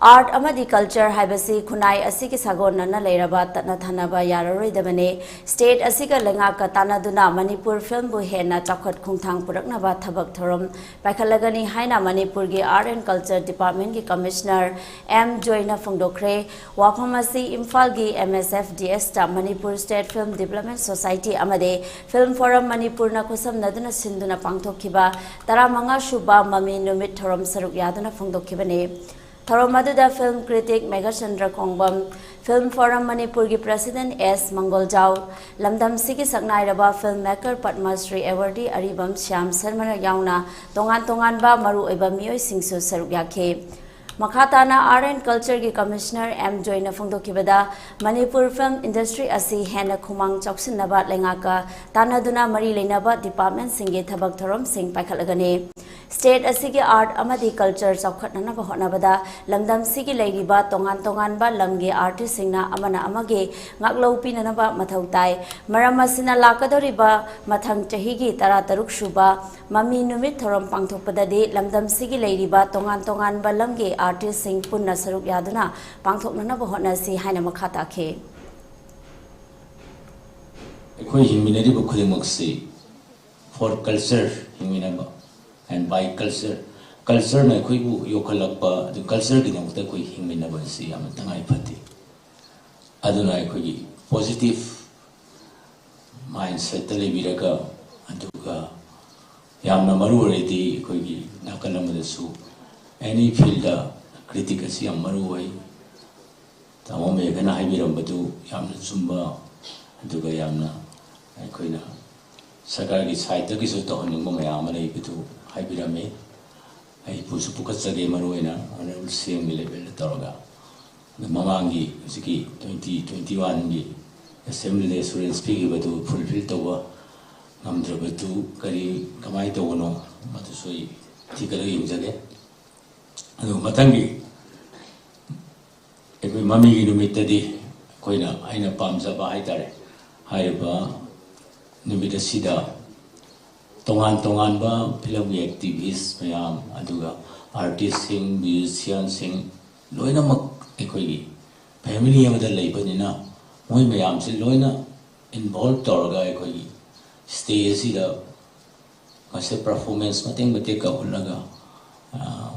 Art amadi culture haibasi khunai asiki sagonna na leiraba tatna thanaba yararoi dabane state asika lenga ka tanaduna Manipur film bu hena chakhot khungthang purakna ba thabak thorom paikhalagani haina Manipur gi Art and Culture Department gi Commissioner M Joina Pangthokhre waphamasi Imphal gi MSFDS ta Manipur State Film Development Society amade Film Forum Manipur na khusam naduna Sinduna Pangthokhiba taramanga shuba Mamigi Numit thorom saruk yaduna Pangthokhibane Thoromaduda film critic Megachandra Kongbam, Film Forum Manipur ki President S. Mangoljau, Lamdam Siki Saknairaba filmmaker Padma Shri Awardee Aribam Shyam Sarmana Yauna, Tongan ba Maru Eba Miyoi Singsu Sarukyake. Makhatana Art and Culture ki Commissioner M. Joina Pangthokhibada, Manipur film industry asi hena khumang choksin nabat lengaka, tanaduna mari lenaba department singe thabak thorom sing paikhalagane. State asigi art amadi culture chokhatna ba honabada lamdam sigi leiriba tongan ba lamge artist singna amana amage ngaklo pinana ba mathau tai maram asina lakadoriba mathang chahi gi tarataruk shuba Mamigi Numit thorom pangthokpada de lamdam sigi leiriba tongan ba lamge artist sing punna saruk yaduna pangthokna ba hona si haina makhata khe ekoi himminari ba khudimaks for culture himminaba and by culture na koi bu yokalakpa the culture ki namta koi hingmina ba si am tangai phati aduna koi gi positive mindset le biraga aduga yamna maru redi koi gi nakalam da su any field da critic asi am maru wai tamo me gana hai biram badu yamna sumba aduga yamna koi na sarkar ki side ki su to haning mo mayam le bidu Haibirame, I push Pukasage Maruena, and I will see me level Toroga. The Mamangi, Siki, 2021, Assembly Assurance speaking about to fulfill Toba, Namdrabatu, Kari, Kamaito, no, Matusui, Tikari, Zage. And Matangi, if we Mamigi Numit Koina, Aina Pamsa Baitare, Haiba, Numita Sida. Tongan ba film activists mayam aduga artists sing musicians sing loina mak ekoi family amada leibanina moi mayam se loina involved torga ekoi stage da kase performance mateng bate ka hunaga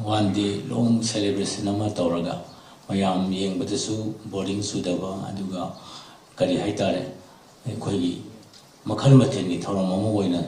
one day long celebration ama torga mayam yeng batasu boarding su daba aduga kari haitare ekoi makhal mathen ni thorom amo oina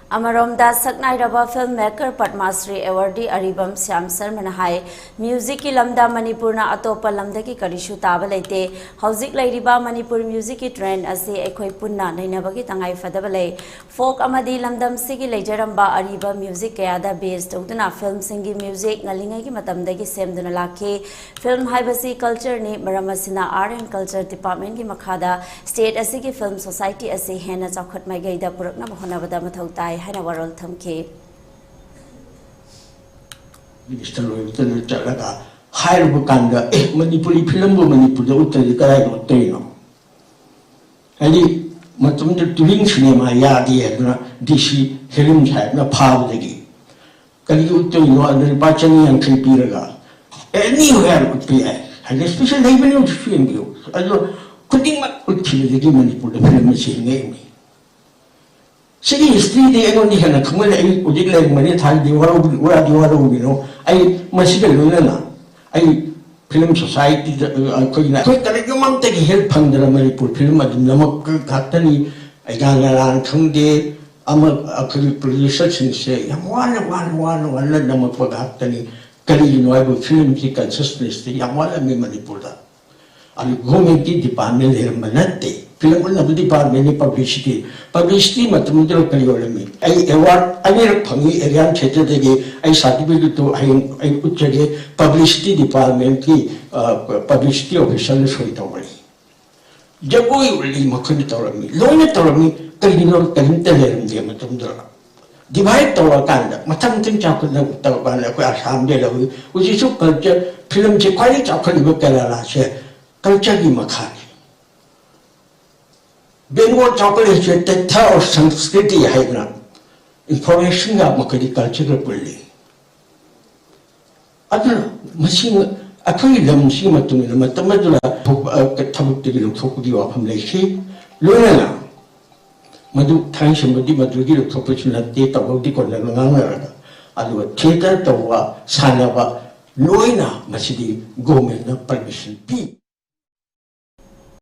Amaromda Saknairaba filmmaker Padma Shri Awardee Aribam Shyam Sarmana hai music ki lamda Manipur na atopa lamda ki karishu taba leite hauzik leiriba Manipur music ki trend ase ekhoi punna nainaba ki tangai fadaba le folk amadi lamdam sigi leijaramba ariba music kayada based uduna film singi music ngalingai ki matamda ki semduna lakhe film haibasi culture ni maramasina Art and Culture Department ki makhada state ase ki film society ase hena chakhat mai gaida purakna bahona bada mathau tai Haina Warol Thamke Minister Loyalton Chalaga, higher Bukanga, Manipuri film, Manipur, the Uttari or Teno. Ali Matumda Turing cinema yadi, Dishi, Helim had no power again. Kaliuto, the Pachani and Kripiraga. Anywhere would be and especially even if film you. Although couldn't put the Manipur, the film machine name. City history, they only had a common like many times, the world, you know. I must say, I film society, I couldn't take help from the Manipur film at Namak Katani, I got around Tunde, a research and say, I'm one, let Namak Katani, Kali, I will film the consistency, I'm one of Manipur. I go make the department here, Manate. Film of the department publicity. Publicity, Matumudro Kaliolami. I award, I will Pangi, Arian Chettage, I certificate to I put publicity department, publicity official for it already. Jaboi will leave Makuntorami, Lonatorami, Kalino, Kalintel, the Matumdra. Divide Tawakanda, Matankin Chakutan, Tawakanda, which is culture, film Chequali Chakalibukala, culture Makari. Bengal chocolate the Tao Sanskriti Haibna. information ga makadi culture pulli aduna machine akhoi lam si matungina matamadula thabuk tigi thokudi wa pham leishi lona madu thansham madi madugi thopachuna te tabodi konna nganga adu theater tawwa sanaba loina masidi government na permission pi